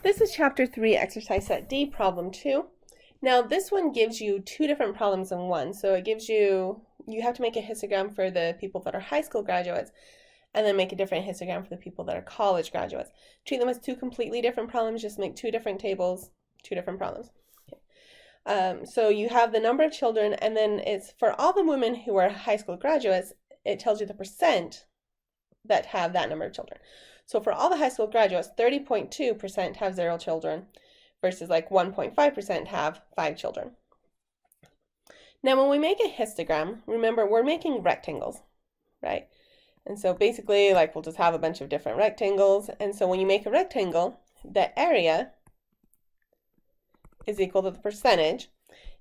This is Chapter 3, Exercise Set D, Problem 2. Now this one gives you two different problems in one. So it gives you have to make a histogram for the people that are high school graduates and then make a different histogram for the people that are college graduates. Treat them as two completely different problems, just make two different tables, two different problems. Okay. So you have the number of children, and then it's for all the women who are high school graduates, it tells you the percent that have that number of children. So for all the high school graduates, 30.2% have 0 children versus like 1.5% have 5 children. Now when we make a histogram, remember we're making rectangles, right? And so basically like we'll just have a bunch of different rectangles. And so when you make a rectangle, the area is equal to the percentage.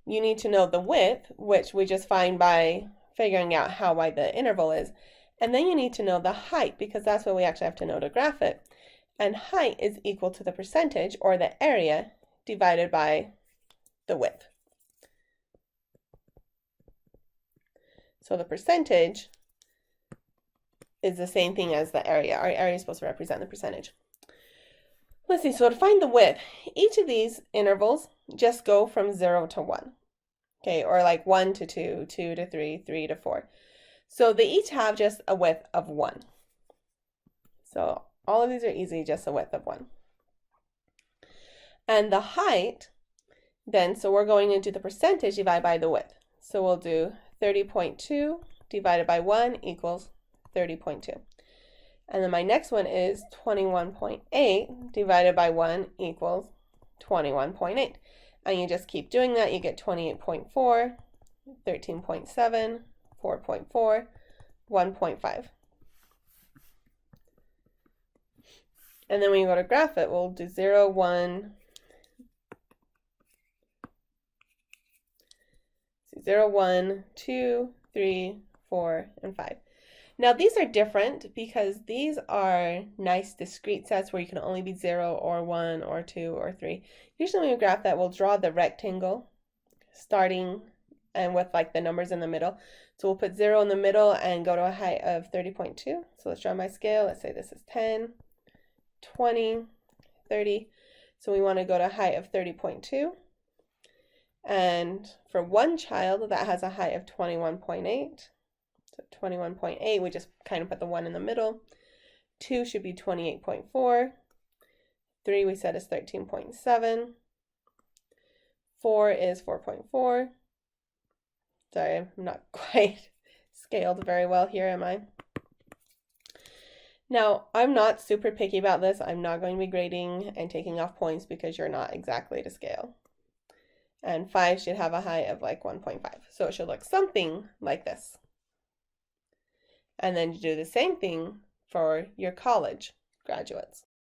You need to know the width, which we just find by figuring out how wide the interval is. And then you need to know the height, because that's what we actually have to know to graph it. And height is equal to the percentage, or the area, divided by the width. So the percentage is the same thing as the area. Our area is supposed to represent the percentage. Let's see, so to find the width, each of these intervals just go from 0 to 1. Okay, or like 1 to 2, 2 to 3, 3 to 4. So they each have just a width of 1. So all of these are easy, just a width of 1. And the height, then, so we're going into the percentage divided by the width. So we'll do 30.2 divided by 1 equals 30.2. And then my next one is 21.8 divided by 1 equals 21.8. And you just keep doing that. You get 28.4, 13.7, 4.4, 1.5. And then when you go to graph it, we'll do 0, 1, 0, 1, 2, 3, 4, and 5. Now these are different because these are nice discrete sets where you can only be 0 or 1 or 2 or 3. Usually when we graph that, we'll draw the rectangle starting and with like the numbers in the middle. So we'll put 0 in the middle and go to a height of 30.2. So let's draw my scale. Let's say this is 10, 20, 30. So we want to go to a height of 30.2. And for one child, that has a height of 21.8. So 21.8, we just kind of put the 1 in the middle. 2 should be 28.4. 3 we said is 13.7. 4 is 4.4. Sorry, I'm not quite scaled very well here, am I? Now, I'm not super picky about this. I'm not going to be grading and taking off points because you're not exactly to scale. And 5 should have a height of like 1.5. So it should look something like this. And then you do the same thing for your college graduates.